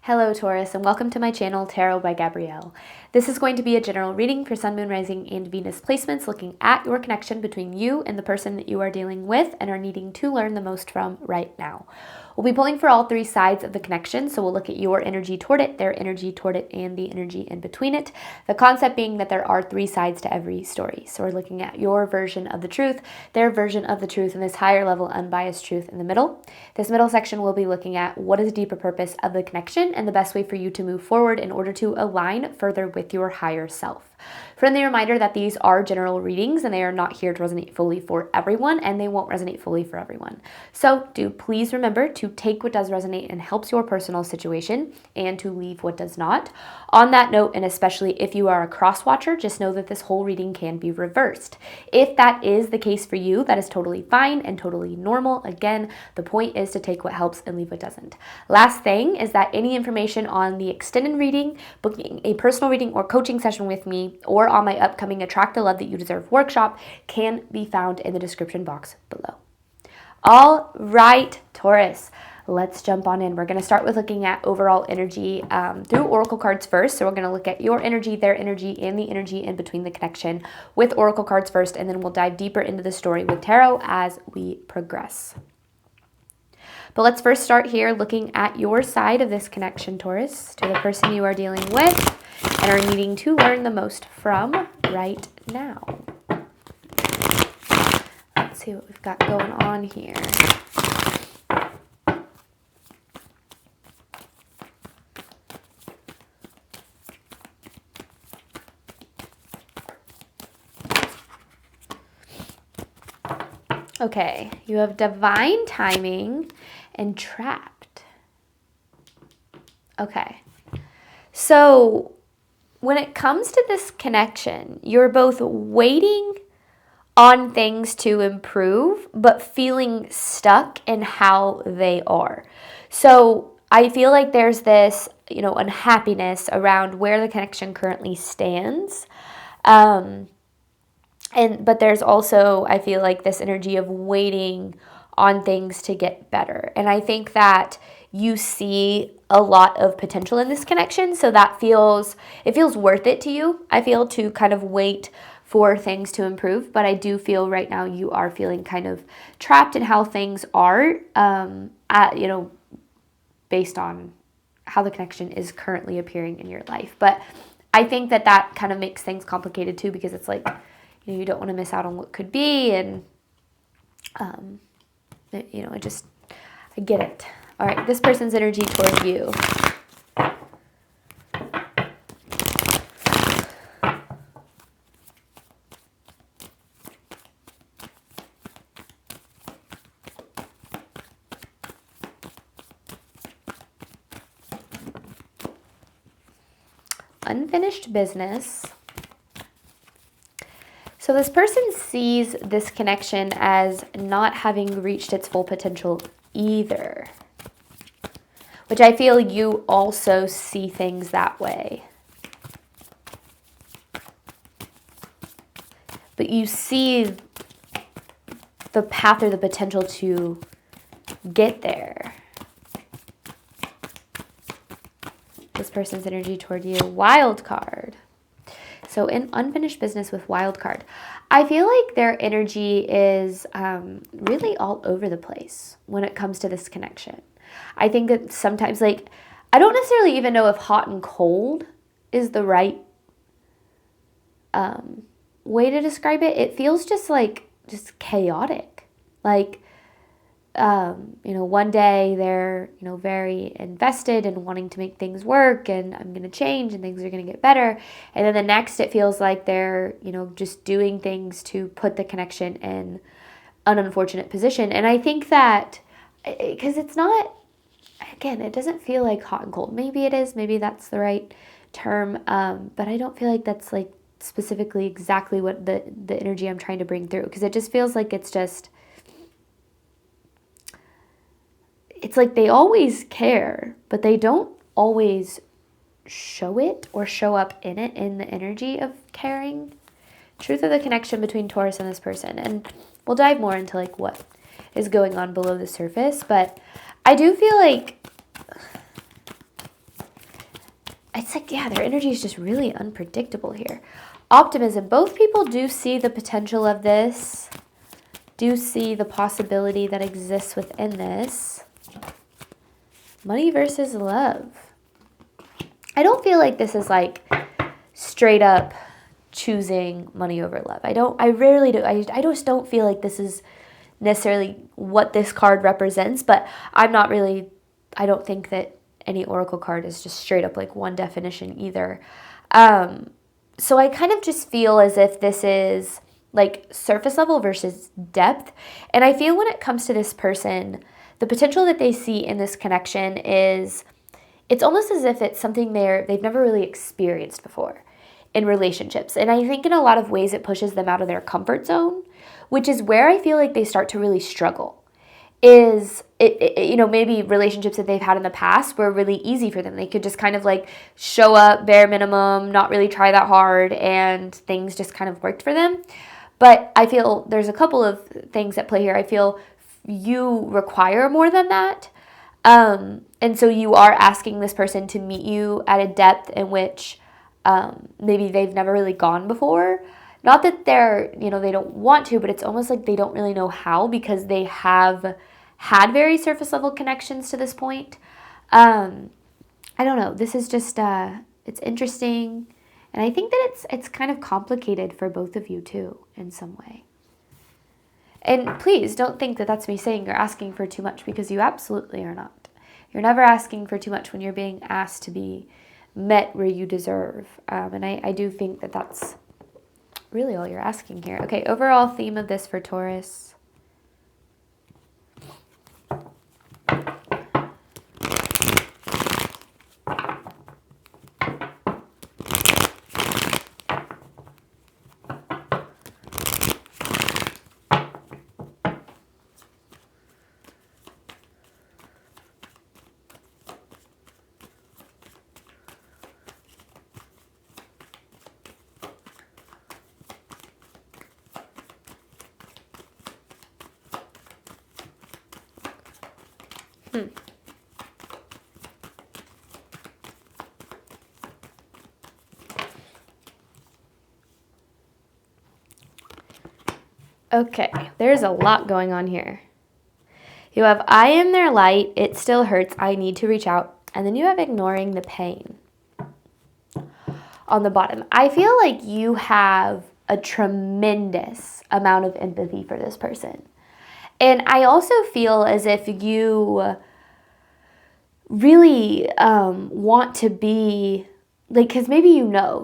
Hello Taurus, and welcome to my channel Tarot by Gabrielle. This is going to be a general reading for Sun, Moon, Rising, and Venus placements looking at your connection between you and the person that you are dealing with and are needing to learn the most from right now. We'll be pulling for all three sides of the connection, so we'll look at your energy toward it, their energy toward it, and the energy in between it. The concept being that there are three sides to every story. So we're looking at your version of the truth, their version of the truth, and this higher level unbiased truth in the middle. This middle section will be looking at what is the deeper purpose of the connection and the best way for you to move forward in order to align further with your higher self. Friendly reminder that these are general readings and they are not here to resonate fully for everyone, and they won't resonate fully for everyone. So do please remember to take what does resonate and helps your personal situation and to leave what does not. On that note, and especially if you are a cross watcher, just know that this whole reading can be reversed. If that is the case for you, that is totally fine and totally normal. Again, the point is to take what helps and leave what doesn't. Last thing is that any information on the extended reading, booking a personal reading or coaching session with me, or on my upcoming Attract the Love That You Deserve workshop can be found in the description box below. All right, Taurus, let's jump on in. We're going to start with looking at overall energy through oracle cards first. So we're going to look at your energy, their energy, and the energy in between the connection with oracle cards first, and then we'll dive deeper into the story with tarot as we progress. But let's first start here looking at your side of this connection, Taurus, to the person you are dealing with and are needing to learn the most from right now. Let's see what we've got going on here. Okay, you have divine timing and trapped. Okay, so when it comes to this connection, you're both waiting on things to improve, but feeling stuck in how they are. So I feel like there's this, unhappiness around where the connection currently stands. But there's also, I feel like, this energy of waiting on things to get better. And I think that you see a lot of potential in this connection. So it feels worth it to you, I feel, to kind of wait for things to improve. But I do feel right now you are feeling kind of trapped in how things are, based on how the connection is currently appearing in your life. But I think that kind of makes things complicated too, because it's like, you don't want to miss out on what could be, and I get it. All right, this person's energy toward you. Unfinished business. So this person sees this connection as not having reached its full potential either, which I feel you also see things that way. But you see the path or the potential to get there. This person's energy toward you. Wild card. So in unfinished business with wild card, I feel like their energy is really all over the place when it comes to this connection. I think that sometimes, I don't necessarily even know if hot and cold is the right way to describe it. It feels just chaotic. One day they're, very invested in wanting to make things work, and I'm going to change and things are going to get better. And then the next, it feels like they're, just doing things to put the connection in an unfortunate position. And I think that, because it's not, again, it doesn't feel like hot and cold. Maybe it is, maybe that's the right term. But I don't feel like that's specifically exactly what the energy I'm trying to bring through. Because it just feels like it's like they always care, but they don't always show it or show up in it in the energy of caring. Truth of the connection between Taurus and this person. And we'll dive more into what is going on below the surface. But I do feel like it's like, yeah, their energy is just really unpredictable here. Optimism. Both people do see the potential of this, do see the possibility that exists within this. Money versus love. I don't feel like this is like straight up choosing money over love. I rarely do. I just don't feel like this is necessarily what this card represents, but I don't think that any oracle card is just straight up like one definition either. So I kind of just feel as if this is like surface level versus depth. And I feel when it comes to this person, the potential that they see in this connection is, it's almost as if it's something they've never really experienced before in relationships. And I think in a lot of ways it pushes them out of their comfort zone, which is where I feel like they start to really struggle. Is maybe relationships that they've had in the past were really easy for them. They could just kind of like show up bare minimum, not really try that hard, and things just kind of worked for them. But I feel there's a couple of things at play here. I feel you require more than that. And so you are asking this person to meet you at a depth in which maybe they've never really gone before. Not that they don't want to, but it's almost like they don't really know how, because they have had very surface level connections to this point. I don't know. This is just, it's interesting. And I think that it's kind of complicated for both of you too, in some way. And please don't think that that's me saying you're asking for too much, because you absolutely are not. You're never asking for too much when you're being asked to be met where you deserve. And I do think that that's really all you're asking here. Okay, overall theme of this for Taurus. Okay, there's a lot going on here. You have I am their light, it still hurts, I need to reach out. And then you have ignoring the pain on the bottom. I feel like you have a tremendous amount of empathy for this person. And I also feel as if you really want to be, like, because maybe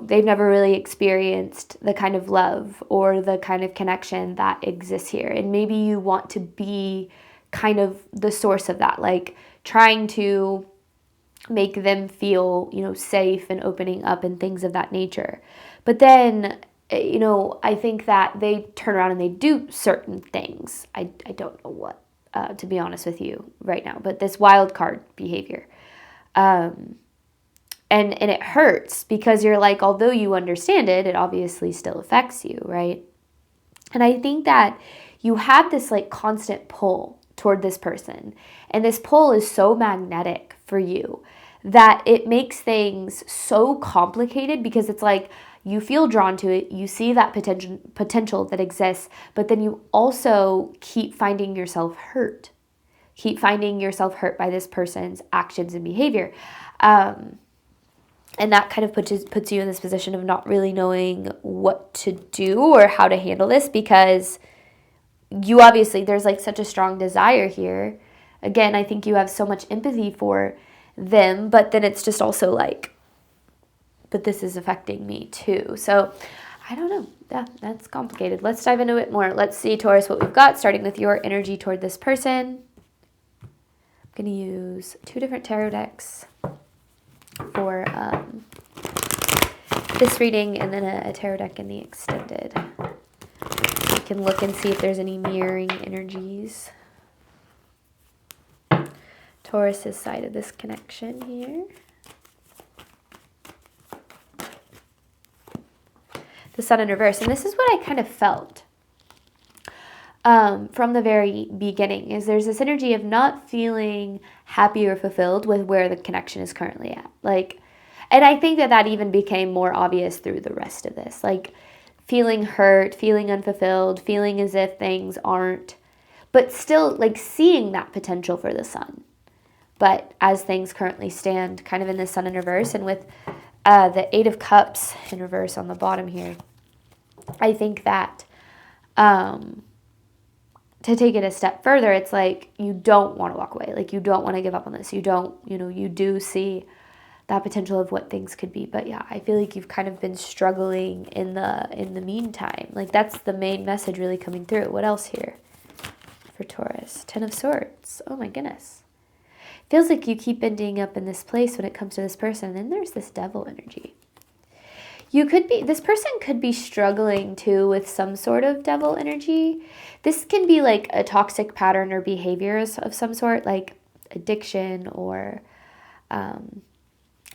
they've never really experienced the kind of love or the kind of connection that exists here. And maybe you want to be kind of the source of that, like trying to make them feel, safe and opening up and things of that nature. But then, I think that they turn around and they do certain things. I don't know what, to be honest with you right now, but this wild card behavior. And it hurts because you're like, although you understand it, it obviously still affects you, right? And I think that you have this like constant pull toward this person. And this pull is so magnetic for you that it makes things so complicated, because it's like you feel drawn to it, you see that potential that exists, but then you also keep finding yourself hurt. Keep finding yourself hurt by this person's actions and behavior. And that kind of puts you in this position of not really knowing what to do or how to handle this, because you obviously, there's like such a strong desire here. Again, I think you have so much empathy for them, but then it's just also like, but this is affecting me too. So I don't know. Yeah, that's complicated. Let's dive into it more. Let's see, Taurus, what we've got, starting with your energy toward this person. I'm going to use 2 different tarot decks for this reading, and then a tarot deck in the extended. You can look and see if there's any mirroring energies. Taurus's side of this connection here. The Sun in reverse. And this is what I kind of felt from the very beginning, is there's this energy of not feeling happy or fulfilled with where the connection is currently at. Like, And I think that even became more obvious through the rest of this. Like feeling hurt, feeling unfulfilled, feeling as if things aren't, but still like seeing that potential for the sun. But as things currently stand, kind of in the sun in reverse, and with the Eight of Cups in reverse on the bottom here, I think that to take it a step further, it's like you don't want to walk away. Like you don't want to give up on this. You don't, you do see that potential of what things could be. But yeah, I feel like you've kind of been struggling in the meantime. Like that's the main message really coming through. What else here for Taurus? Ten of Swords. Oh my goodness. Feels like you keep ending up in this place when it comes to this person. And then there's this Devil energy. This person could be struggling too with some sort of Devil energy. This can be like a toxic pattern or behaviors of some sort, like addiction or,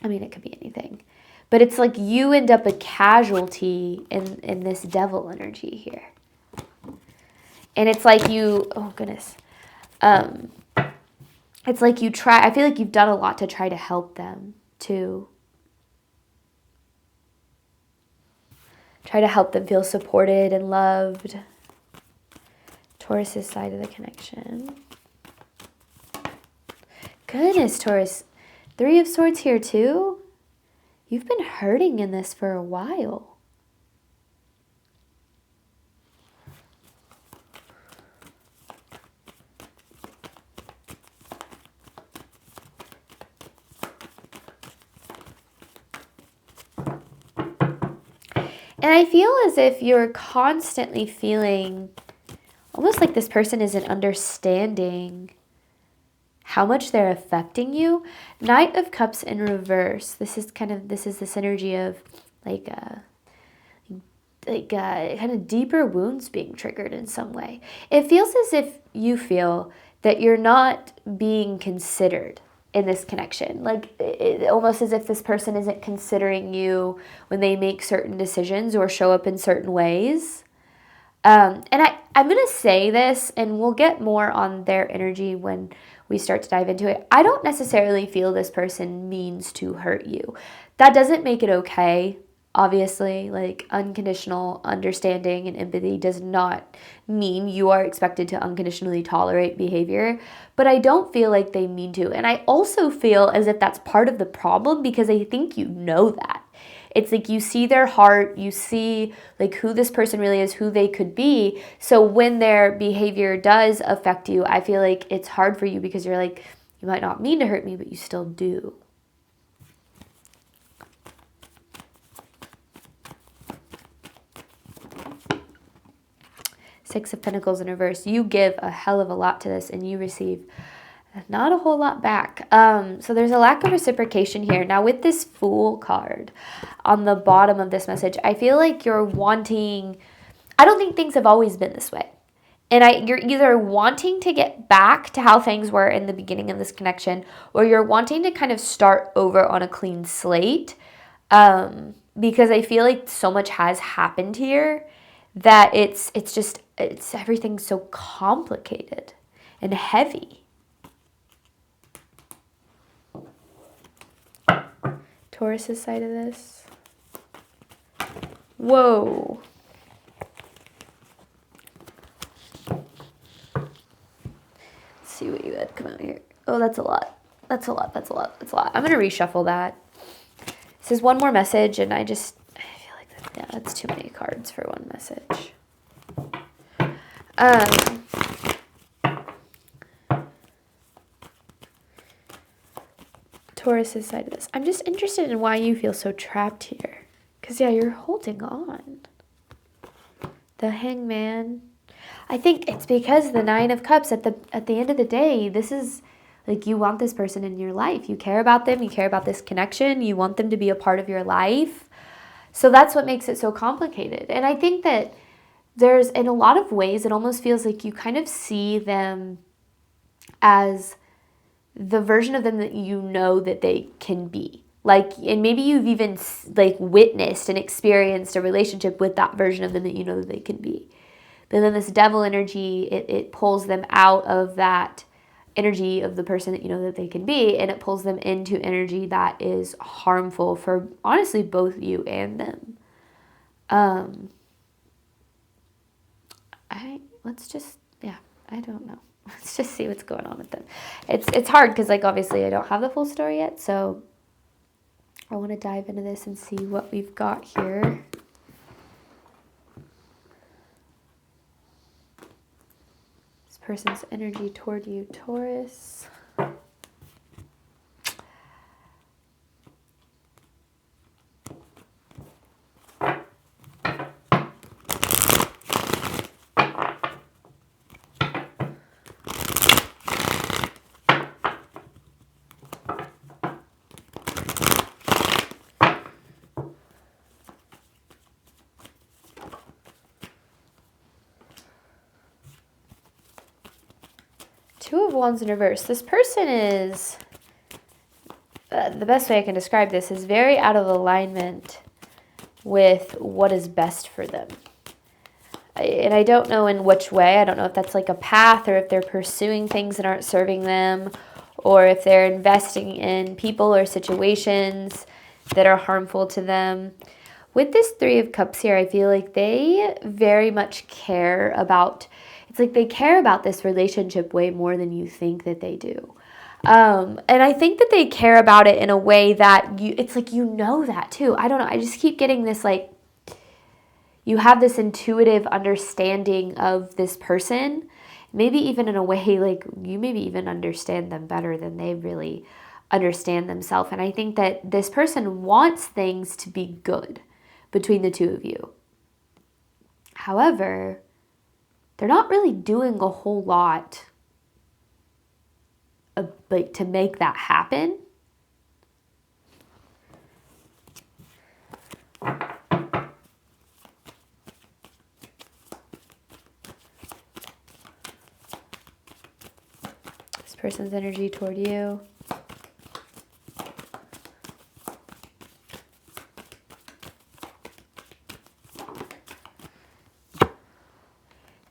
it could be anything. But it's like you end up a casualty in this Devil energy here. And it's like oh goodness. It's like I feel like you've done a lot to try to help them too. Try to help them feel supported and loved. Taurus's side of the connection. Goodness, Taurus. Three of Swords here too. You've been hurting in this for a while. And I feel as if you're constantly feeling almost like this person isn't understanding how much they're affecting you. Knight of Cups in reverse. This is this energy of kind of deeper wounds being triggered in some way. It feels as if you feel that you're not being considered in this connection. Like almost as if this person isn't considering you when they make certain decisions or show up in certain ways. And I'm going to say this, and we'll get more on their energy when we start to dive into it. I don't necessarily feel this person means to hurt you. That doesn't make it okay. Obviously, like unconditional understanding and empathy does not mean you are expected to unconditionally tolerate behavior, but I don't feel like they mean to. And I also feel as if that's part of the problem because I think you know that. It's like you see their heart, you see like who this person really is, who they could be. So when their behavior does affect you, I feel like it's hard for you because you're like, you might not mean to hurt me, but you still do. Six of Pentacles in reverse. You give a hell of a lot to this and you receive not a whole lot back. So there's a lack of reciprocation here. Now with this Fool card on the bottom of this message, I feel like you're wanting, I don't think things have always been this way. And you're either wanting to get back to how things were in the beginning of this connection, or you're wanting to kind of start over on a clean slate. Because I feel like so much has happened here that it's everything's so complicated and heavy. Taurus's side of this. Whoa. Let's see what you had come out here. Oh, that's a lot. That's a lot. That's a lot. That's a lot. I'm going to reshuffle that. This is one more message, and I feel like that's too many cards for one message. Taurus's side of this. I'm just interested in why you feel so trapped here. Because, yeah, you're holding on. The Hangman. I think it's because the Nine of Cups, at the end of the day, this is like you want this person in your life. You care about them. You care about this connection. You want them to be a part of your life. So that's what makes it so complicated. And I think that there's, in a lot of ways, it almost feels like you kind of see them as the version of them that you know that they can be. Like, and maybe you've even like witnessed and experienced a relationship with that version of them that you know that they can be. But then this Devil energy, it pulls them out of that energy of the person that you know that they can be, and it pulls them into energy that is harmful for honestly both you and them. I don't know. Let's just see what's going on with them. It's hard because, like, obviously I don't have the full story yet, so I want to dive into this and see what we've got here. This person's energy toward you, Taurus. Two of Wands in reverse. This person is, the best way I can describe this, is very out of alignment with what is best for them. And I don't know in which way. I don't know if that's like a path, or if they're pursuing things that aren't serving them, or if they're investing in people or situations that are harmful to them. With this Three of Cups here, I feel like they very much care about, it's like they care about this relationship way more than you think that they do. And I think that they care about it in a way that it's like, you know that too. I don't know. I just keep getting this, like, you have this intuitive understanding of this person, maybe even in a way like you maybe even understand them better than they really understand themselves. And I think that this person wants things to be good between the two of you. However, they're not really doing a whole lot like to make that happen. This person's energy toward you.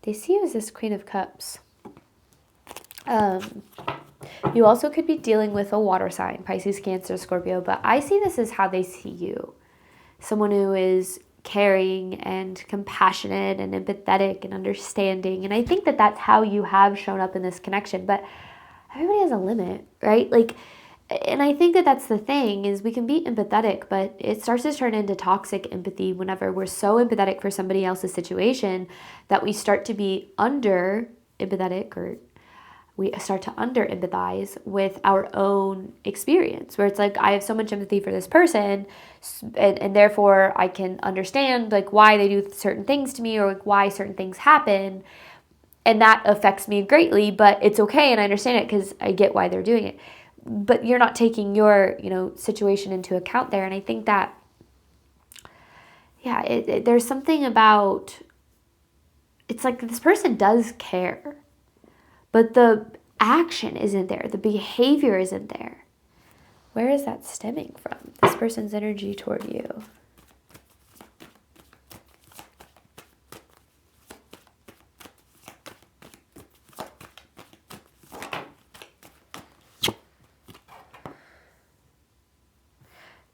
They see you as this Queen of Cups. You also could be dealing with a water sign, Pisces, Cancer, Scorpio, but I see this as how they see you. Someone who is caring and compassionate and empathetic and understanding. And I think that that's how you have shown up in this connection. But everybody has a limit, right? Like, and I think that that's the thing, is we can be empathetic, but it starts to turn into toxic empathy whenever we're so empathetic for somebody else's situation that we start to be under empathetic, or we start to under empathize with our own experience, where it's like, I have so much empathy for this person, and therefore I can understand like why they do certain things to me, or like why certain things happen, and that affects me greatly, but it's okay and I understand it because I get why they're doing it. But you're not taking your, situation into account there. And I think that, yeah, there's something about, it's like this person does care, but the action isn't there. The behavior isn't there. Where is that stemming from? This person's energy toward you.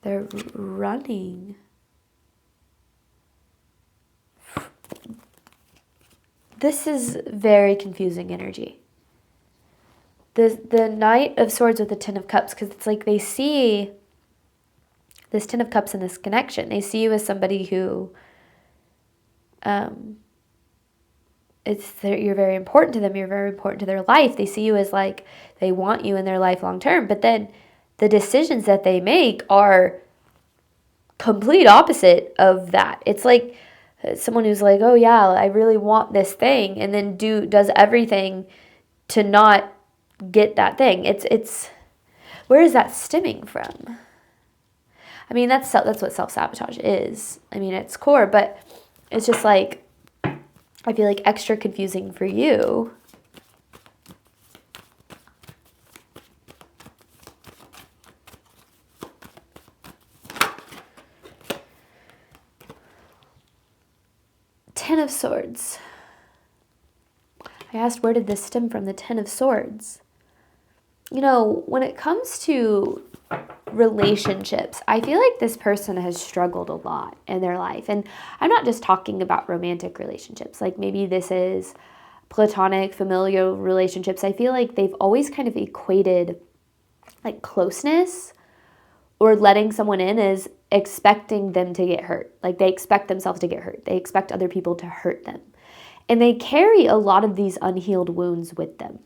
They're running. This is very confusing energy. The Knight of Swords with the Ten of Cups, because it's like they see this Ten of Cups in this connection. They see you as somebody who, you're very important to them. You're very important to their life. They see you as like, they want you in their life long term. But then the decisions that they make are complete opposite of that. It's like someone who's like, oh yeah, I really want this thing, and then does everything to not get that thing. It's where is that stemming from? I mean, that's what self-sabotage is. I mean, it's core, but it's just like, I feel like extra confusing for you. Ten of Swords. I asked, where did this stem from? The Ten of Swords. when it comes to relationships, I feel like this person has struggled a lot in their life. And I'm not just talking about romantic relationships. Like maybe this is platonic, familial relationships. I feel like they've always kind of equated like closeness or letting someone in as expecting them to get hurt. Like they expect themselves to get hurt. They expect other people to hurt them. And they carry a lot of these unhealed wounds with them.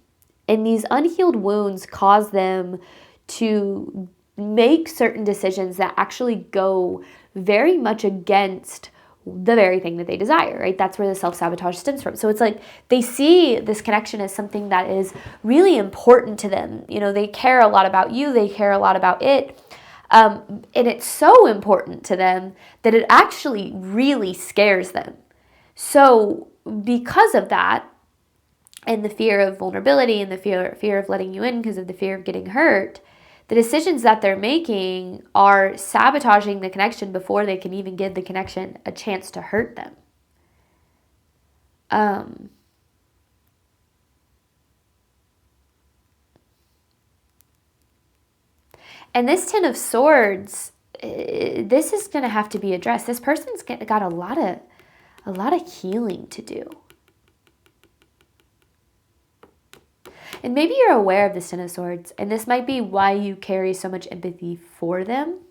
And these unhealed wounds cause them to make certain decisions that actually go very much against the very thing that they desire, right? That's where the self-sabotage stems from. So it's like they see this connection as something that is really important to them. They care a lot about you. They care a lot about it. And it's so important to them that it actually really scares them. So because of that, and the fear of vulnerability and the fear of letting you in because of the fear of getting hurt, the decisions that they're making are sabotaging the connection before they can even give the connection a chance to hurt them. And this Ten of Swords, this is going to have to be addressed. This person's got a lot of healing to do. And maybe you're aware of this Ten of Swords, and this might be why you carry so much empathy for them.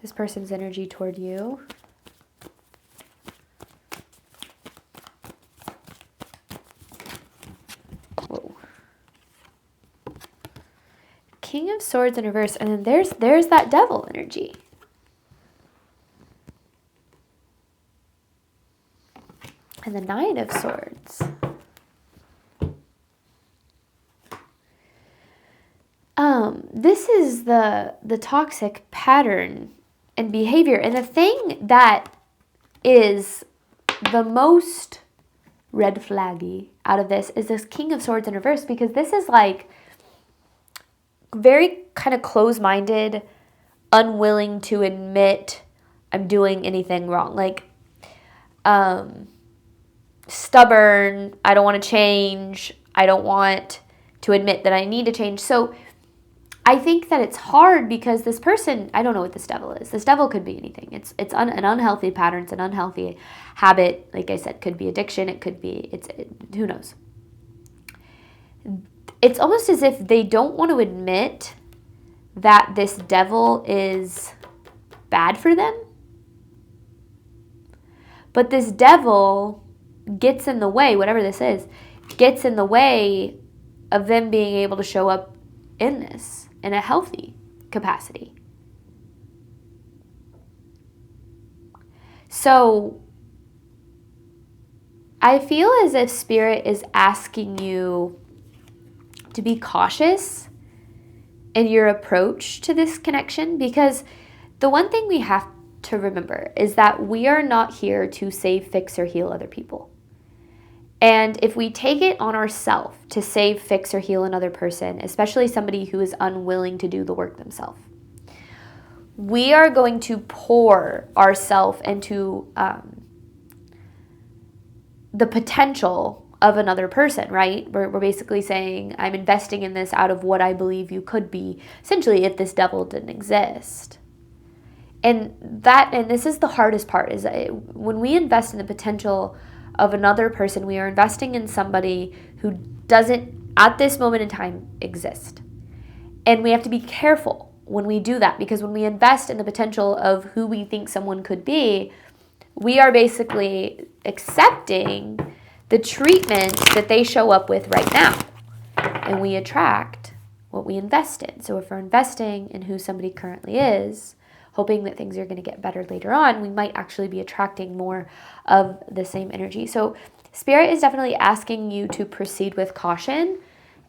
This person's energy toward you. Whoa. King of Swords in reverse, and then there's that devil energy. And the Nine of Swords. This is the toxic pattern and behavior. And the thing that is the most red flaggy out of this is this King of Swords in reverse, because this is like very kind of close-minded, unwilling to admit I'm doing anything wrong. Like, stubborn, I don't want to change, I don't want to admit that I need to change. So I think that it's hard because this person, I don't know what this devil is. This devil could be anything. It's an unhealthy pattern, it's an unhealthy habit. Like I said, could be addiction, it could be, who knows. It's almost as if they don't want to admit that this devil is bad for them. But this devil gets in the way, whatever this is, gets in the way of them being able to show up in this in a healthy capacity. So I feel as if Spirit is asking you to be cautious in your approach to this connection, because the one thing we have to remember is that we are not here to save, fix, or heal other people. And if we take it on ourselves to save, fix, or heal another person, especially somebody who is unwilling to do the work themselves, we are going to pour ourselves into the potential of another person, right? We're basically saying, I'm investing in this out of what I believe you could be, essentially, if this devil didn't exist. And this is the hardest part, is that when we invest in the potential of another person, we are investing in somebody who doesn't, at this moment in time, exist. And we have to be careful when we do that, because when we invest in the potential of who we think someone could be, we are basically accepting the treatment that they show up with right now. And we attract what we invest in. So if we're investing in who somebody currently is, hoping that things are going to get better later on, we might actually be attracting more of the same energy. So Spirit is definitely asking you to proceed with caution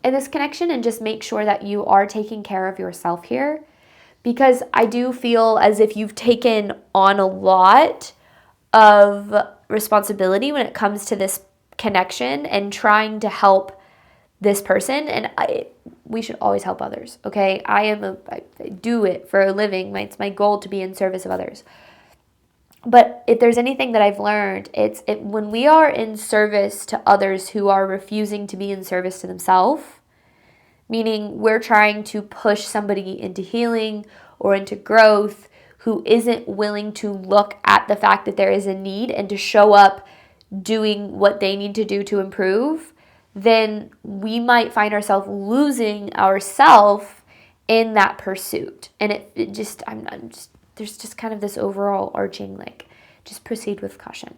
in this connection and just make sure that you are taking care of yourself here, because I do feel as if you've taken on a lot of responsibility when it comes to this connection and trying to help this person. And we should always help others, okay? I do it for a living. It's my goal to be in service of others. But if there's anything that I've learned, it's when we are in service to others who are refusing to be in service to themselves, meaning we're trying to push somebody into healing or into growth who isn't willing to look at the fact that there is a need and to show up doing what they need to do to improve, then we might find ourselves losing ourselves in that pursuit. And it just, there's just kind of this overall arching, like, just proceed with caution.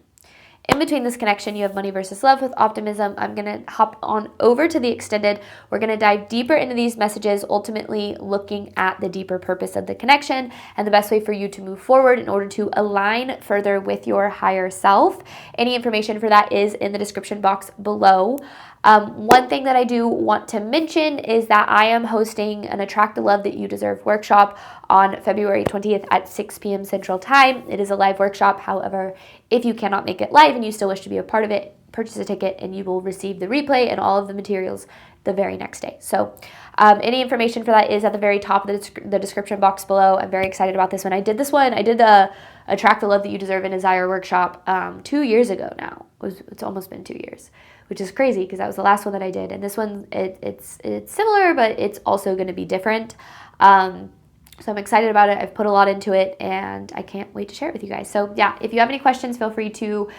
In between this connection, you have money versus love with optimism. I'm going to hop on over to the extended. We're going to dive deeper into these messages, ultimately looking at the deeper purpose of the connection and the best way for you to move forward in order to align further with your higher self. Any information for that is in the description box below. One thing that I do want to mention is that I am hosting an Attract the Love That You Deserve workshop on February 20th at 6 p.m. Central Time. It is a live workshop. However, if you cannot make it live and you still wish to be a part of it, purchase a ticket and you will receive the replay and all of the materials the very next day. So any information for that is at the very top of the description box below. I'm very excited about this one. I did the Attract the Love That You Deserve and Desire workshop 2 years ago now. It's almost been 2 years, which is crazy because that was the last one that I did. And this one, it's similar, but it's also going to be different. So I'm excited about it. I've put a lot into it, and I can't wait to share it with you guys. So yeah, if you have any questions, feel free to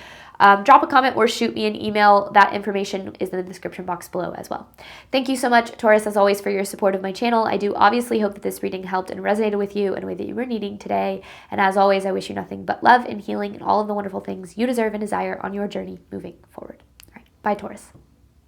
drop a comment or shoot me an email. That information is in the description box below as well. Thank you so much, Taurus, as always, for your support of my channel. I do obviously hope that this reading helped and resonated with you in a way that you were needing today. And as always, I wish you nothing but love and healing and all of the wonderful things you deserve and desire on your journey moving forward. All right, bye, Taurus.